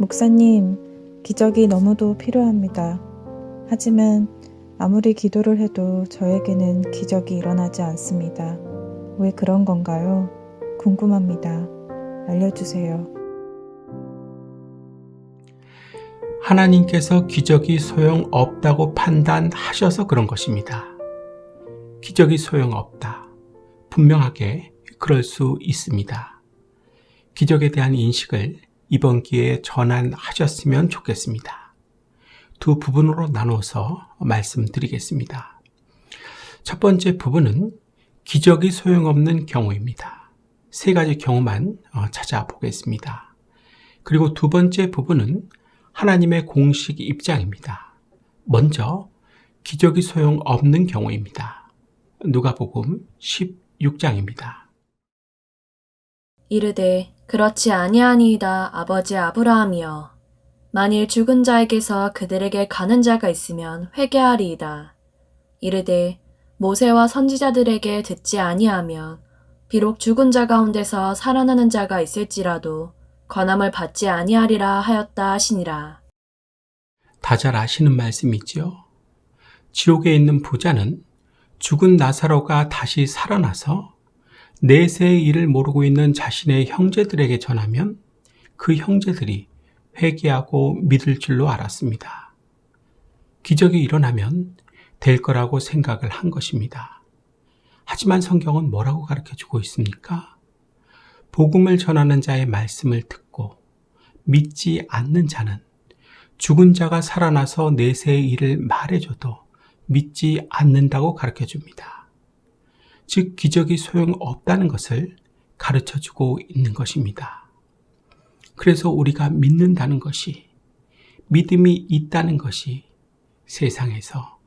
목사님, 기적이 너무도 필요합니다. 하지만 아무리 기도를 해도 저에게는 기적이 일어나지 않습니다. 왜 그런 건가요? 궁금합니다. 알려주세요. 하나님께서 기적이 소용없다고 판단하셔서 그런 것입니다. 기적이 소용없다. 분명하게 그럴 수 있습니다. 기적에 대한 인식을 이번 기회에 전환하셨으면 좋겠습니다. 두 부분으로 나눠서 말씀드리겠습니다. 첫 번째 부분은 기적이 소용없는 경우입니다. 세 가지 경우만 찾아보겠습니다. 그리고 두 번째 부분은 하나님의 공식 입장입니다. 먼저 기적이 소용없는 경우입니다. 누가복음 16장입니다. 이르되 그렇지 아니하니이다 아버지 아브라함이여 만일 죽은 자에게서 그들에게 가는 자가 있으면 회개하리이다. 이르되 모세와 선지자들에게 듣지 아니하면 비록 죽은 자 가운데서 살아나는 자가 있을지라도 권함을 받지 아니하리라 하였다 하시니라. 다 잘 아시는 말씀이지요. 지옥에 있는 부자는 죽은 나사로가 다시 살아나서 내세의 일을 모르고 있는 자신의 형제들에게 전하면 그 형제들이 회개하고 믿을 줄로 알았습니다. 기적이 일어나면 될 거라고 생각을 한 것입니다. 하지만 성경은 뭐라고 가르쳐주고 있습니까? 복음을 전하는 자의 말씀을 듣고 믿지 않는 자는 죽은 자가 살아나서 내세의 일을 말해줘도 믿지 않는다고 가르쳐줍니다. 즉 기적이 소용없다는 것을 가르쳐주고 있는 것입니다. 그래서 우리가 믿는다는 것이, 믿음이 있다는 것이 세상에서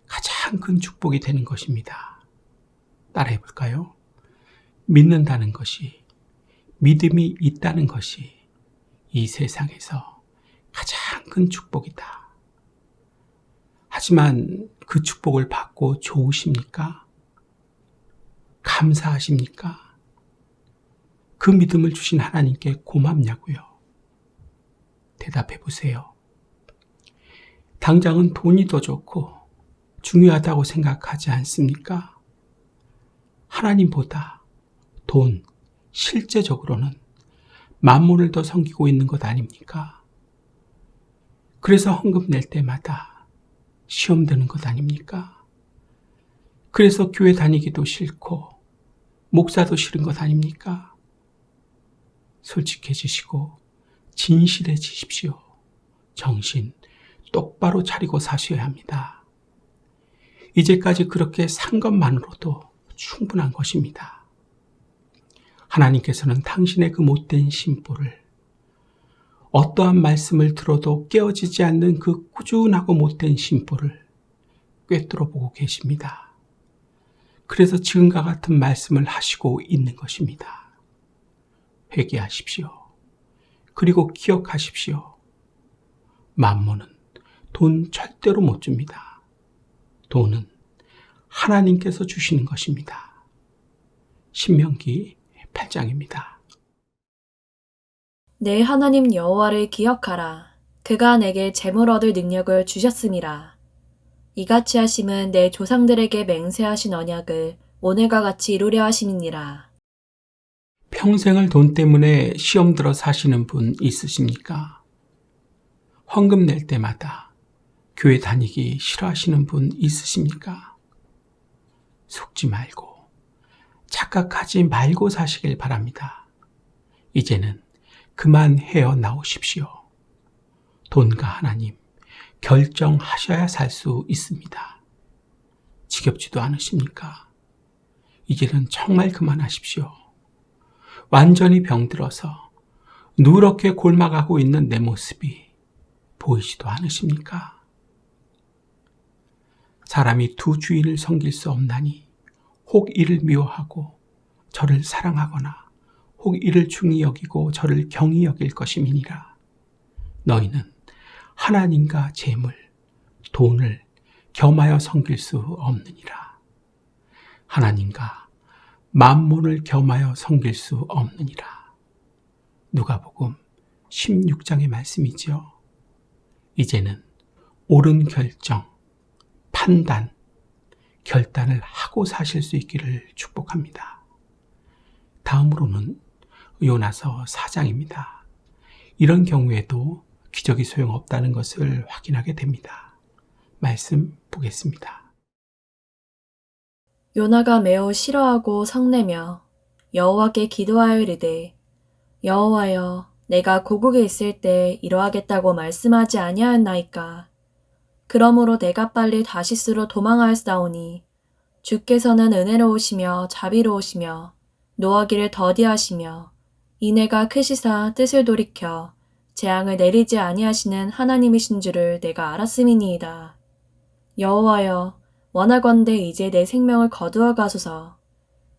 가장 큰 축복이 되는 것입니다. 따라해 볼까요? 믿는다는 것이, 믿음이 있다는 것이 이 세상에서 가장 큰 축복이다. 하지만 그 축복을 받고 좋으십니까? 감사하십니까? 그 믿음을 주신 하나님께 고맙냐고요? 대답해 보세요. 당장은 돈이 더 좋고 중요하다고 생각하지 않습니까? 하나님보다 돈, 실제적으로는 만몬을 더 섬기고 있는 것 아닙니까? 그래서 헌금 낼 때마다 시험 드는 것 아닙니까? 그래서 교회 다니기도 싫고 목사도 싫은 것 아닙니까? 솔직해지시고 진실해지십시오. 정신 똑바로 차리고 사셔야 합니다. 이제까지 그렇게 산 것만으로도 충분한 것입니다. 하나님께서는 당신의 그 못된 심보를, 어떠한 말씀을 들어도 깨어지지 않는 그 꾸준하고 못된 심보를 꿰뚫어 보고 계십니다. 그래서 지금과 같은 말씀을 하시고 있는 것입니다. 회개하십시오. 그리고 기억하십시오. 만몬은 돈 절대로 못 줍니다. 돈은 하나님께서 주시는 것입니다. 신명기 8장입니다. 내 하나님 여호와를 기억하라. 그가 내게 재물 얻을 능력을 주셨음이라. 이같이 하심은 내 조상들에게 맹세하신 언약을 오늘과 같이 이루려 하심이니라. 평생을 돈 때문에 시험 들어 사시는 분 있으십니까? 헌금 낼 때마다 교회 다니기 싫어하시는 분 있으십니까? 속지 말고, 착각하지 말고 사시길 바랍니다. 이제는 그만 헤어나오십시오. 돈과 하나님 결정하셔야 살 수 있습니다. 지겹지도 않으십니까? 이제는 정말 그만하십시오. 완전히 병들어서 누렇게 골마가고 있는 내 모습이 보이지도 않으십니까? 사람이 두 주인을 섬길 수 없나니 혹 이를 미워하고 저를 사랑하거나 혹 이를 중히 여기고 저를 경히 여길 것임이니라. 너희는 하나님과 재물, 돈을 겸하여 섬길 수 없느니라. 하나님과 만몬을 겸하여 섬길 수 없느니라. 누가복음 16장의 말씀이죠. 이제는 옳은 결정, 판단, 결단을 하고 사실 수 있기를 축복합니다. 다음으로는 요나서 4장입니다. 이런 경우에도 기적이 소용없다는 것을 확인하게 됩니다. 말씀 보겠습니다. 요나가 매우 싫어하고 성내며 여호와께 기도하여 이르되 여호와여 내가 고국에 있을 때 이러하겠다고 말씀하지 아니하였나이까. 그러므로 내가 빨리 다시스로 도망하였사오니 주께서는 은혜로우시며 자비로우시며 노하기를 더디하시며 이내가 크시사 뜻을 돌이켜 재앙을 내리지 아니하시는 하나님이신 줄을 내가 알았음이니이다. 여호와여 원하건대 이제 내 생명을 거두어 가소서.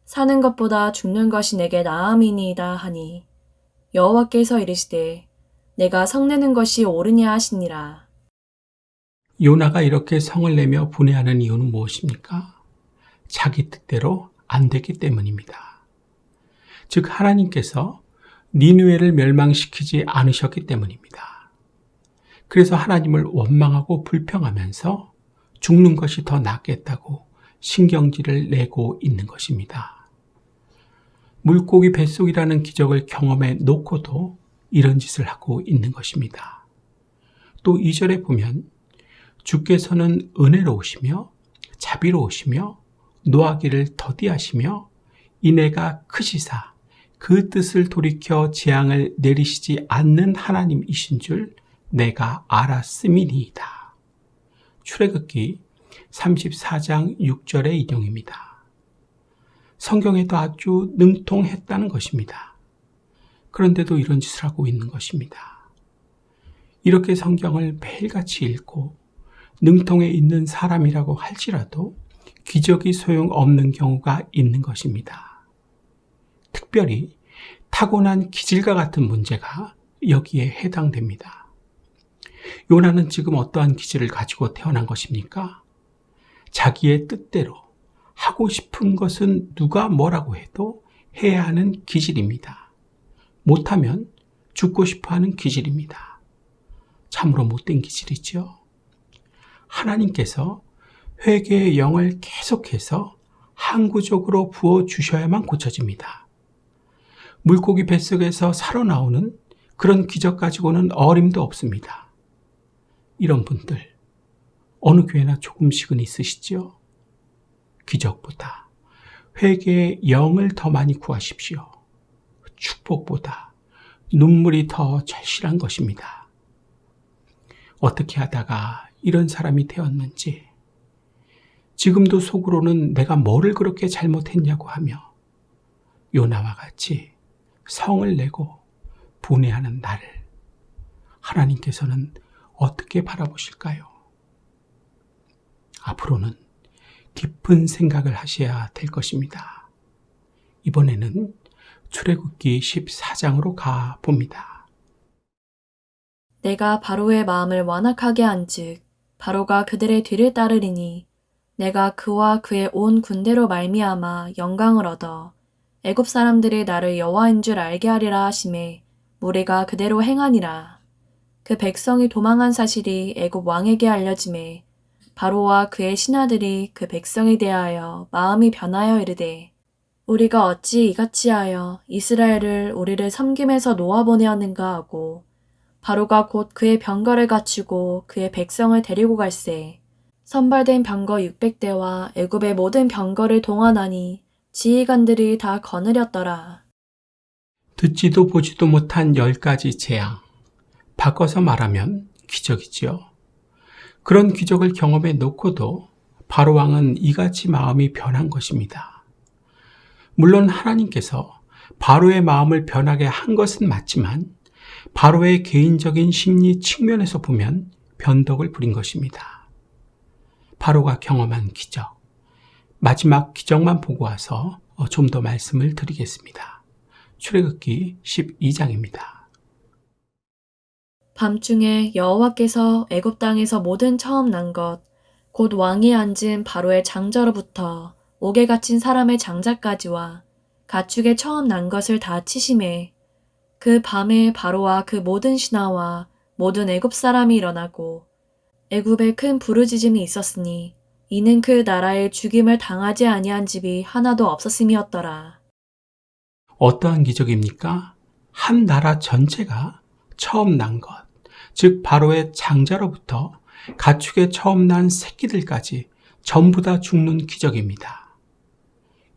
사는 것보다 죽는 것이 내게 나음이니이다 하니 여호와께서 이르시되 내가 성내는 것이 옳으냐 하시니라. 요나가 이렇게 성을 내며 분해하는 이유는 무엇입니까? 자기 뜻대로 안 됐기 때문입니다. 즉 하나님께서 니느웨를 멸망시키지 않으셨기 때문입니다. 그래서 하나님을 원망하고 불평하면서 죽는 것이 더 낫겠다고 신경질을 내고 있는 것입니다. 물고기 뱃속이라는 기적을 경험해 놓고도 이런 짓을 하고 있는 것입니다. 또 2절에 보면 주께서는 은혜로우시며 자비로우시며 노하기를 더디하시며 인애가 크시사 그 뜻을 돌이켜 재앙을 내리시지 않는 하나님이신 줄 내가 알았음이니이다. 출애굽기 34장 6절의 인용입니다. 성경에도 아주 능통했다는 것입니다. 그런데도 이런 짓을 하고 있는 것입니다. 이렇게 성경을 매일같이 읽고 능통해 있는 사람이라고 할지라도 기적이 소용없는 경우가 있는 것입니다. 특별히 타고난 기질과 같은 문제가 여기에 해당됩니다. 요나는 지금 어떠한 기질을 가지고 태어난 것입니까? 자기의 뜻대로 하고 싶은 것은 누가 뭐라고 해도 해야 하는 기질입니다. 못하면 죽고 싶어하는 기질입니다. 참으로 못된 기질이죠. 하나님께서 회개의 영을 계속해서 항구적으로 부어주셔야만 고쳐집니다. 물고기 뱃속에서 살아나오는 그런 기적 가지고는 어림도 없습니다. 이런 분들 어느 교회나 조금씩은 있으시죠? 기적보다 회개의 영을 더 많이 구하십시오. 축복보다 눈물이 더 절실한 것입니다. 어떻게 하다가 이런 사람이 되었는지, 지금도 속으로는 내가 뭐를 그렇게 잘못했냐고 하며 요나와 같이 성을 내고 분해하는 나를 하나님께서는 어떻게 바라보실까요? 앞으로는 깊은 생각을 하셔야 될 것입니다. 이번에는 출애굽기 14장으로 가 봅니다. 내가 바로의 마음을 완악하게 한즉 바로가 그들의 뒤를 따르리니 내가 그와 그의 온 군대로 말미암아 영광을 얻어 애굽 사람들이 나를 여호와인 줄 알게 하리라 하시매 무리가 그대로 행하니라. 그 백성이 도망한 사실이 애굽 왕에게 알려지매 바로와 그의 신하들이 그 백성에 대하여 마음이 변하여 이르되 우리가 어찌 이같이 하여 이스라엘을 우리를 섬김에서 놓아보내었는가 하고 바로가 곧 그의 병거를 갖추고 그의 백성을 데리고 갈새 선발된 병거 600대와 애굽의 모든 병거를 동원하니 지휘관들이 다 거느렸더라. 듣지도 보지도 못한 10가지 재앙, 바꿔서 말하면 기적이지요. 그런 기적을 경험해 놓고도 바로 왕은 이같이 마음이 변한 것입니다. 물론 하나님께서 바로의 마음을 변하게 한 것은 맞지만 바로의 개인적인 심리 측면에서 보면 변덕을 부린 것입니다. 바로가 경험한 기적, 마지막 기적만 보고 와서 좀 더 말씀을 드리겠습니다. 출애굽기 12장입니다. 밤중에 여호와께서 애굽 땅에서 모든 처음 난 것, 곧 왕이 앉은 바로의 장자로부터 옥에 갇힌 사람의 장자까지와 가축의 처음 난 것을 다 치심해 그 밤에 바로와 그 모든 신하와 모든 애굽 사람이 일어나고 애굽에 큰 부르짖음이 있었으니 이는 그 나라에 죽임을 당하지 아니한 집이 하나도 없었음이었더라. 어떠한 기적입니까? 한 나라 전체가 처음 난 것, 즉 바로의 장자로부터 가축에 처음 난 새끼들까지 전부 다 죽는 기적입니다.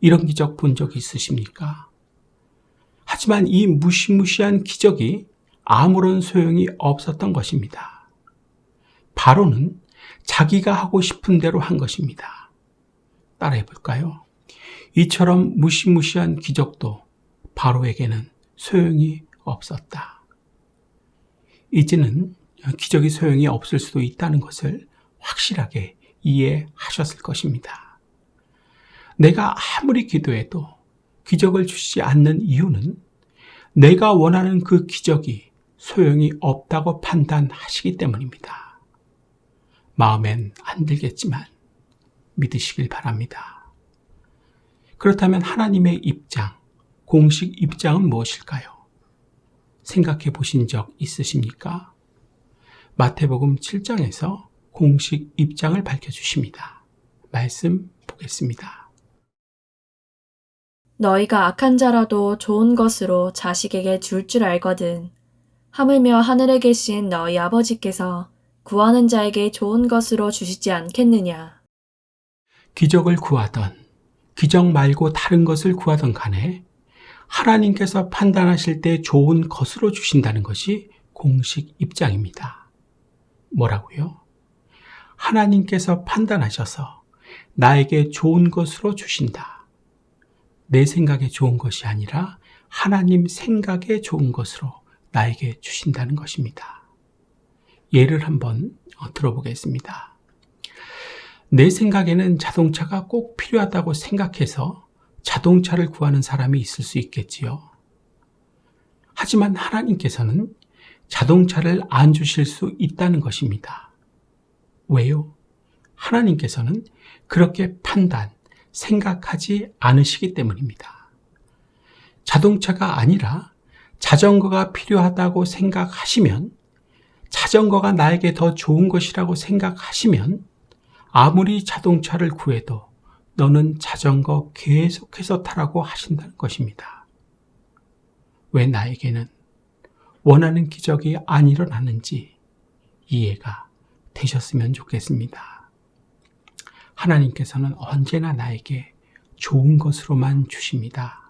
이런 기적 본 적 있으십니까? 하지만 이 무시무시한 기적이 아무런 소용이 없었던 것입니다. 바로는 자기가 하고 싶은 대로 한 것입니다. 따라해 볼까요? 이처럼 무시무시한 기적도 바로에게는 소용이 없었다. 이제는 기적이 소용이 없을 수도 있다는 것을 확실하게 이해하셨을 것입니다. 내가 아무리 기도해도 기적을 주시지 않는 이유는 내가 원하는 그 기적이 소용이 없다고 판단하시기 때문입니다. 마음엔 안 들겠지만 믿으시길 바랍니다. 그렇다면 하나님의 입장, 공식 입장은 무엇일까요? 생각해 보신 적 있으십니까? 마태복음 7장에서 공식 입장을 밝혀주십니다. 말씀 보겠습니다. 너희가 악한 자라도 좋은 것으로 자식에게 줄 줄 알거든. 하물며 하늘에 계신 너희 아버지께서 구하는 자에게 좋은 것으로 주시지 않겠느냐. 기적을 구하던, 기적 말고 다른 것을 구하던 간에 하나님께서 판단하실 때 좋은 것으로 주신다는 것이 공식 입장입니다. 뭐라고요? 하나님께서 판단하셔서 나에게 좋은 것으로 주신다. 내 생각에 좋은 것이 아니라 하나님 생각에 좋은 것으로 나에게 주신다는 것입니다. 예를 한번 들어보겠습니다. 내 생각에는 자동차가 꼭 필요하다고 생각해서 자동차를 구하는 사람이 있을 수 있겠지요. 하지만 하나님께서는 자동차를 안 주실 수 있다는 것입니다. 왜요? 하나님께서는 그렇게 생각하지 않으시기 때문입니다. 자동차가 아니라 자전거가 필요하다고 생각하시면, 자전거가 나에게 더 좋은 것이라고 생각하시면 아무리 자동차를 구해도 너는 자전거 계속해서 타라고 하신다는 것입니다. 왜 나에게는 원하는 기적이 안 일어나는지 이해가 되셨으면 좋겠습니다. 하나님께서는 언제나 나에게 좋은 것으로만 주십니다.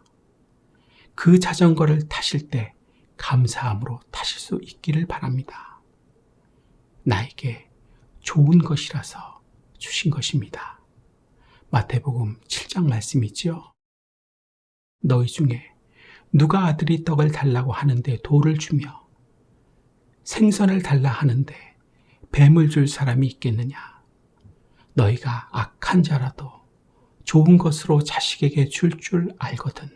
그 자전거를 타실 때 감사함으로 타실 수 있기를 바랍니다. 나에게 좋은 것이라서 주신 것입니다. 마태복음 7장 말씀이지요. 너희 중에 누가 아들이 떡을 달라고 하는데 돌을 주며 생선을 달라 하는데 뱀을 줄 사람이 있겠느냐? 너희가 악한 자라도 좋은 것으로 자식에게 줄 줄 알거든.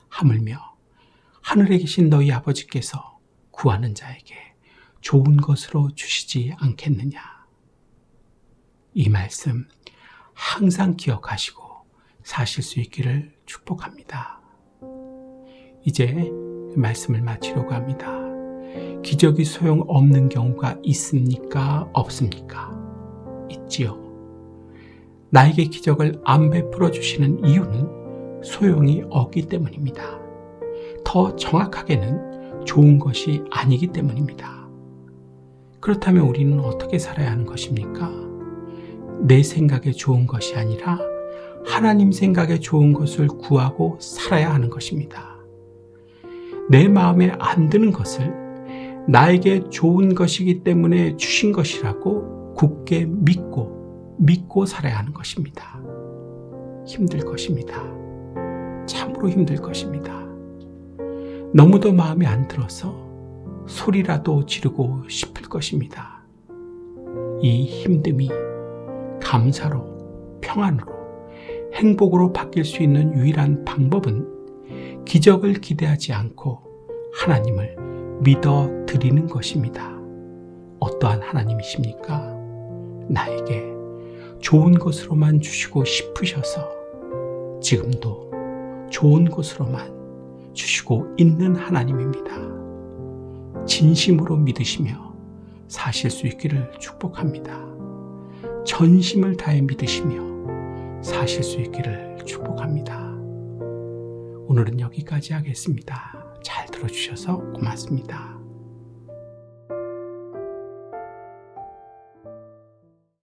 하물며 하늘에 계신 너희 아버지께서 구하는 자에게 좋은 것으로 주시지 않겠느냐? 이 말씀 항상 기억하시고 사실 수 있기를 축복합니다. 이제 말씀을 마치려고 합니다. 기적이 소용없는 경우가 있습니까? 없습니까? 있지요. 나에게 기적을 안 베풀어 주시는 이유는 소용이 없기 때문입니다. 더 정확하게는 좋은 것이 아니기 때문입니다. 그렇다면 우리는 어떻게 살아야 하는 것입니까? 내 생각에 좋은 것이 아니라 하나님 생각에 좋은 것을 구하고 살아야 하는 것입니다. 내 마음에 안 드는 것을 나에게 좋은 것이기 때문에 주신 것이라고 굳게 믿고 살아야 하는 것입니다. 힘들 것입니다. 참으로 힘들 것입니다. 너무도 마음에 안 들어서 소리라도 지르고 싶을 것입니다. 이 힘듦이 감사로, 평안으로, 행복으로 바뀔 수 있는 유일한 방법은 기적을 기대하지 않고 하나님을 믿어 드리는 것입니다. 어떠한 하나님이십니까? 나에게 좋은 것으로만 주시고 싶으셔서 지금도 좋은 것으로만 주시고 있는 하나님입니다. 진심으로 믿으시며 사실 수 있기를 축복합니다. 전심을 다해 믿으시며 사실 수 있기를 축복합니다. 오늘은 여기까지 하겠습니다. 잘 들어주셔서 고맙습니다.